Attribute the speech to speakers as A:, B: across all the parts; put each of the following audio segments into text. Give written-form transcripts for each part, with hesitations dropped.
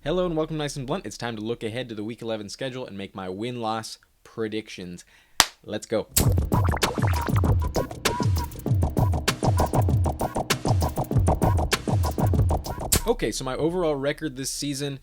A: Hello and welcome to Nice and Blunt. It's time to look ahead to the Week 11 schedule and make my win-loss predictions. Let's go. Okay, so my overall record this season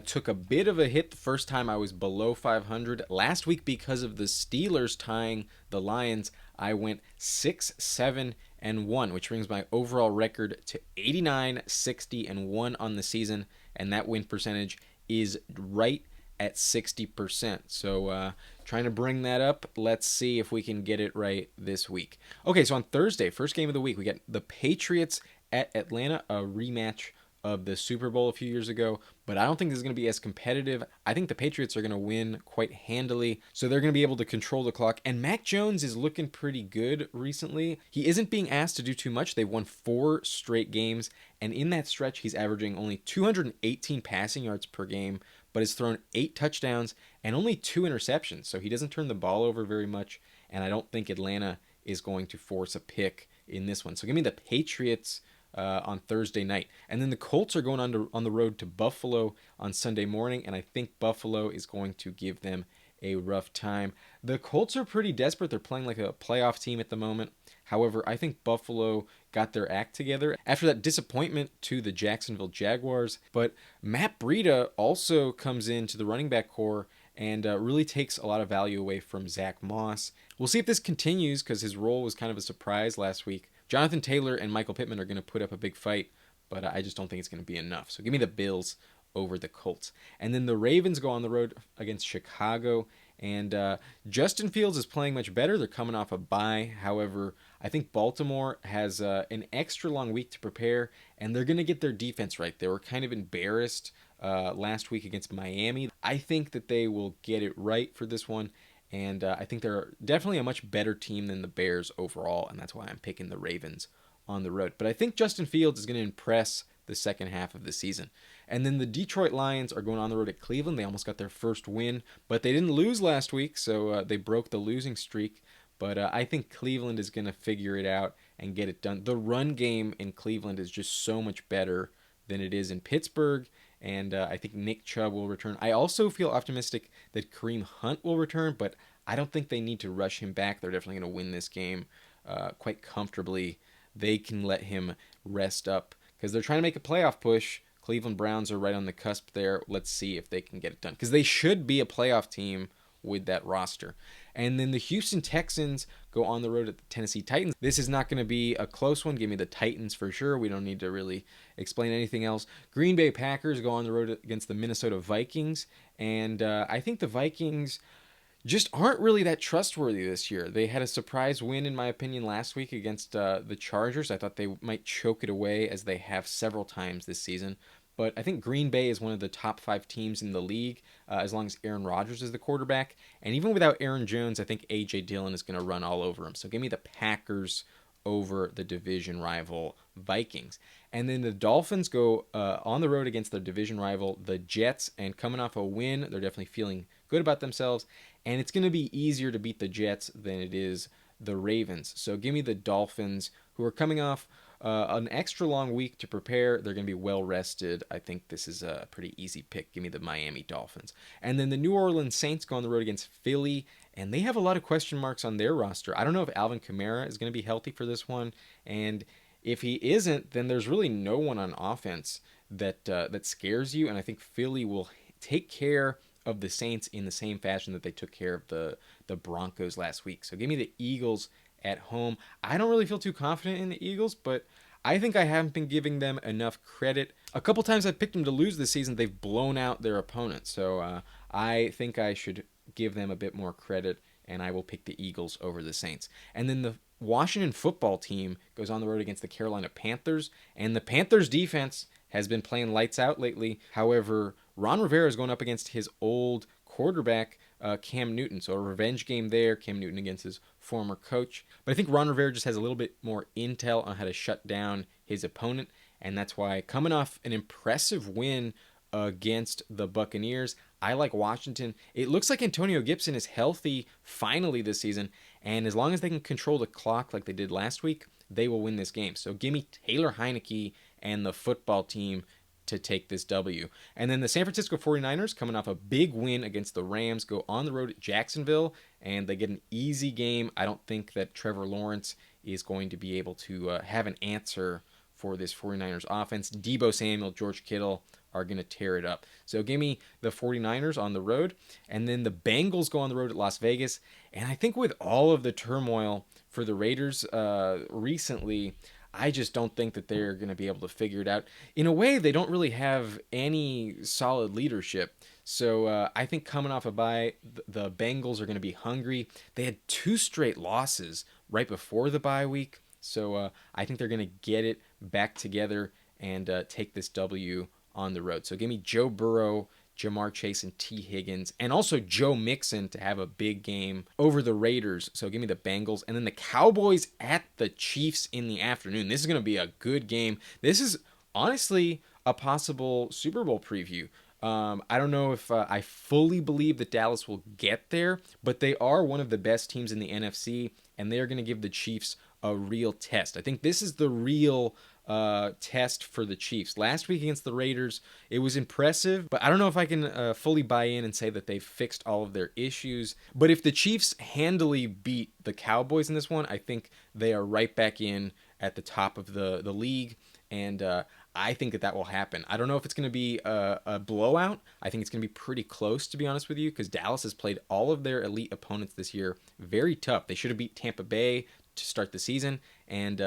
A: took a bit of a hit the first time I was below 500. Last week, because of the Steelers tying the Lions, I went 6-7-1, which brings my overall record to 89-60-1 on the season, and that win percentage is right at 60%. So trying to bring that up. Let's see if we can get it right this week. Okay, so on Thursday, first game of the week, we got the Patriots at Atlanta, a rematch of the Super Bowl a few years ago, but I don't think this is going to be as competitive. I think the Patriots are going to win quite handily, so they're going to be able to control the clock. And Mac Jones is looking pretty good recently. He isn't being asked to do too much. They've won 4 straight games, and in that stretch, he's averaging only 218 passing yards per game, but has thrown 8 touchdowns and only 2 interceptions, so he doesn't turn the ball over very much, and I don't think Atlanta is going to force a pick in this one. So give me the Patriots on Thursday night. And then the Colts are going on the road to Buffalo on Sunday morning, and I think Buffalo is going to give them a rough time. The Colts are pretty desperate. They're playing like a playoff team at the moment. However, I think Buffalo got their act together after that disappointment to the Jacksonville Jaguars. But Matt Breida also comes into the running back core and really takes a lot of value away from Zach Moss. We'll see if this continues because his role was kind of a surprise last week. Jonathan Taylor and Michael Pittman are going to put up a big fight, but I just don't think it's going to be enough. So give me the Bills over the Colts. And then the Ravens go on the road against Chicago. And Justin Fields is playing much better. They're coming off a bye. However, I think Baltimore has an extra long week to prepare, and they're going to get their defense right. They were kind of embarrassed last week against Miami. I think that they will get it right for this one. And I think they're definitely a much better team than the Bears overall, and that's why I'm picking the Ravens on the road. But I think Justin Fields is going to impress the second half of the season. And then the Detroit Lions are going on the road at Cleveland. They almost got their first win, but they didn't lose last week, so they broke the losing streak. But I think Cleveland is going to figure it out and get it done. The run game in Cleveland is just so much better than it is in Pittsburgh, and I think Nick Chubb will return. I also feel optimistic that Kareem Hunt will return, but I don't think they need to rush him back. They're definitely going to win this game quite comfortably. They can let him rest up because they're trying to make a playoff push. Cleveland Browns are right on the cusp there. Let's see if they can get it done because they should be a playoff team with that roster. And then the Houston Texans go on the road at the Tennessee Titans. This is not going to be a close one. Give me the Titans for sure. We don't need to really explain anything else. Green Bay Packers go on the road against the Minnesota Vikings. And I think the Vikings just aren't really that trustworthy this year. They had a surprise win, in my opinion, last week against the Chargers. I thought they might choke it away, as they have several times this season. But I think Green Bay is one of the top 5 teams in the league, as long as Aaron Rodgers is the quarterback. And even without Aaron Jones, I think A.J. Dillon is going to run all over him. So give me the Packers over the division rival Vikings. And then the Dolphins go on the road against their division rival, the Jets. And coming off a win, they're definitely feeling good about themselves. And it's going to be easier to beat the Jets than it is the Ravens. So give me the Dolphins, who are coming off an extra long week to prepare. They're going to be well rested. I think this is a pretty easy pick. Give me the Miami Dolphins. And then the New Orleans Saints go on the road against Philly, and they have a lot of question marks on their roster. I don't know if Alvin Kamara is going to be healthy for this one, and if he isn't, then there's really no one on offense that scares you. And I think Philly will take care of the Saints in the same fashion that they took care of the Broncos last week. So give me the Eagles at home. I don't really feel too confident in the Eagles, but I think I haven't been giving them enough credit. A couple times I've picked them to lose this season, they've blown out their opponents. So I think I should give them a bit more credit, and I will pick the Eagles over the Saints. And then the Washington football team goes on the road against the Carolina Panthers, and the Panthers defense has been playing lights out lately. However, Ron Rivera is going up against his old quarterback, Cam Newton. So a revenge game there. Cam Newton against his former coach. But I think Ron Rivera just has a little bit more intel on how to shut down his opponent. And that's why, coming off an impressive win against the Buccaneers, I like Washington. It looks like Antonio Gibson is healthy finally this season. And as long as they can control the clock like they did last week, they will win this game. So give me Taylor Heineke and the football team to take this W. And then the San Francisco 49ers, coming off a big win against the Rams, go on the road at Jacksonville, and they get an easy game. I don't think that Trevor Lawrence is going to be able to have an answer for this 49ers offense. Deebo Samuel, George Kittle are going to tear it up. So give me the 49ers on the road. And then the Bengals go on the road at Las Vegas. And I think with all of the turmoil for the Raiders recently, I just don't think that they're going to be able to figure it out. In a way, they don't really have any solid leadership. So I think coming off a bye, the Bengals are going to be hungry. They had 2 straight losses right before the bye week. So I think they're going to get it back together and take this W on the road. So give me Joe Burrow, Jamar Chase, and T. Higgins, and also Joe Mixon to have a big game over the Raiders. So give me the Bengals. And then the Cowboys at the Chiefs in the afternoon. This is going to be a good game. This is honestly a possible Super Bowl preview. I don't know if I fully believe that Dallas will get there, but they are one of the best teams in the NFC, and they're going to give the Chiefs a real test. I think this is the real test for the Chiefs. Last week against the Raiders, it was impressive, but I don't know if I can fully buy in and say that they've fixed all of their issues. But if the Chiefs handily beat the Cowboys in this one, I think they are right back in at the top of the league, and I think that will happen. I don't know if it's going to be a blowout. I think it's going to be pretty close, to be honest with you, because Dallas has played all of their elite opponents this year very tough. They should have beat Tampa Bay to start the season, and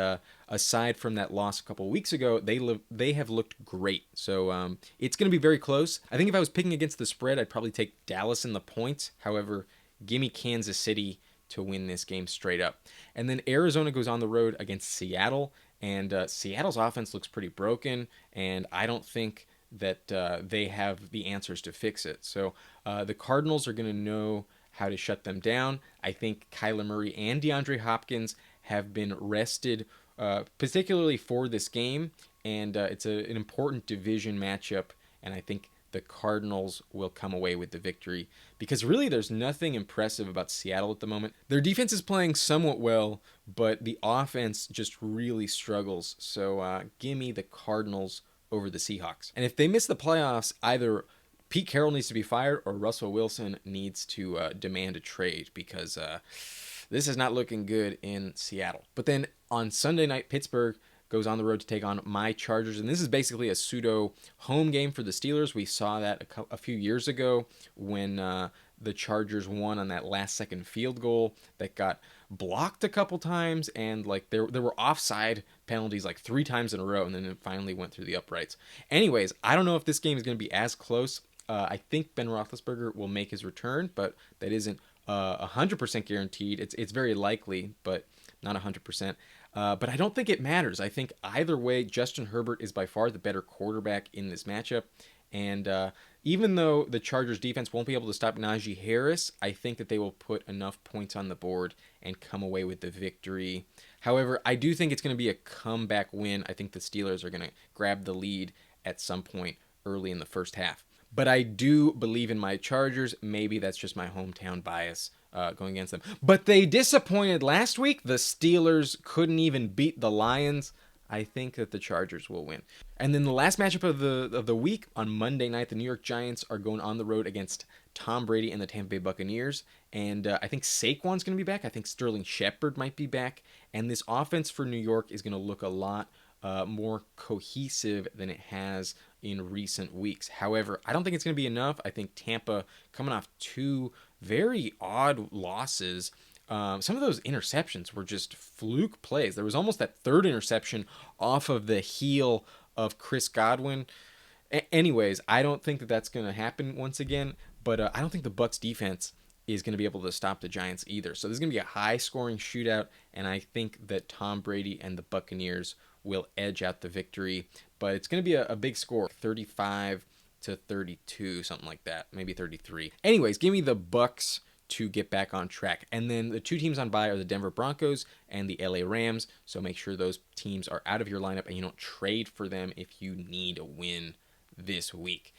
A: aside from that loss a couple of weeks ago, they have looked great. So it's going to be very close. I think if I was picking against the spread, I'd probably take Dallas in the points. However, give me Kansas City to win this game straight up. And then Arizona goes on the road against Seattle, and Seattle's offense looks pretty broken, and I don't think that they have the answers to fix it. So the Cardinals are going to know how to shut them down. I think Kyler Murray and DeAndre Hopkins have been rested, particularly for this game, and it's an important division matchup, and I think the Cardinals will come away with the victory, because really there's nothing impressive about Seattle at the moment. Their defense is playing somewhat well, but the offense just really struggles. So give me the Cardinals over the Seahawks. And if they miss the playoffs, either Pete Carroll needs to be fired or Russell Wilson needs to demand a trade, because this is not looking good in Seattle. But then on Sunday night, Pittsburgh goes on the road to take on my Chargers, and this is basically a pseudo home game for the Steelers. We saw that a few years ago when the Chargers won on that last-second field goal that got blocked a couple times, and like there were offside penalties like 3 times in a row, and then it finally went through the uprights. Anyways, I don't know if this game is going to be as close. I think Ben Roethlisberger will make his return, but that isn't 100% guaranteed. It's very likely, but not 100%. But I don't think it matters. I think either way, Justin Herbert is by far the better quarterback in this matchup. And even though the Chargers defense won't be able to stop Najee Harris, I think that they will put enough points on the board and come away with the victory. However, I do think it's going to be a comeback win. I think the Steelers are going to grab the lead at some point early in the first half. But I do believe in my Chargers. Maybe that's just my hometown bias going against them. But they disappointed last week. The Steelers couldn't even beat the Lions. I think that the Chargers will win. And then the last matchup of the week, on Monday night, the New York Giants are going on the road against Tom Brady and the Tampa Bay Buccaneers. And I think Saquon's going to be back. I think Sterling Shepard might be back. And this offense for New York is going to look a lot more cohesive than it has in recent weeks. However, I don't think it's going to be enough. I think Tampa, coming off 2 very odd losses, some of those interceptions were just fluke plays. There was almost that 3rd interception off of the heel of Chris Godwin. Anyways, I don't think that that's going to happen once again, but I don't think the Bucs defense is going to be able to stop the Giants either. So there's going to be a high-scoring shootout, and I think that Tom Brady and the Buccaneers will edge out the victory. But it's going to be a big score, 35-32, something like that, maybe 33. Anyways, give me the Bucs to get back on track. And then the 2 teams on bye are the Denver Broncos and the LA Rams. So make sure those teams are out of your lineup and you don't trade for them if you need a win this week.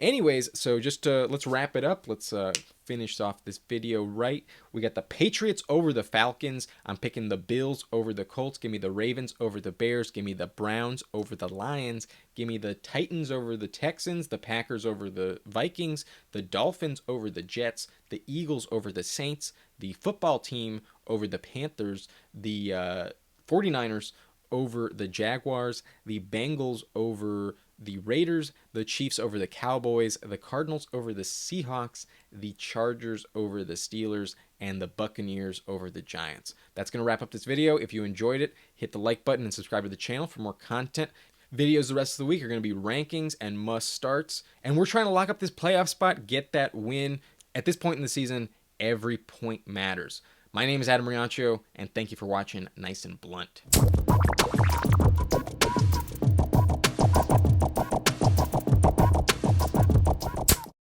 A: Anyways, so just let's wrap it up. Let's finish off this video right. We got the Patriots over the Falcons. I'm picking the Bills over the Colts. Give me the Ravens over the Bears. Give me the Browns over the Lions. Give me the Titans over the Texans. The Packers over the Vikings. The Dolphins over the Jets. The Eagles over the Saints. The football team over the Panthers. The 49ers over the Jaguars, the Bengals over the Raiders, the Chiefs over the Cowboys, the Cardinals over the Seahawks, the Chargers over the Steelers, and the Buccaneers over the Giants. That's going to wrap up this video. If you enjoyed it, hit the like button and subscribe to the channel for more content. Videos the rest of the week are going to be rankings and must starts. And we're trying to lock up this playoff spot, get that win. At this point in the season, every point matters. My name is Adam Riancho, and thank you for watching Nice and Blunt.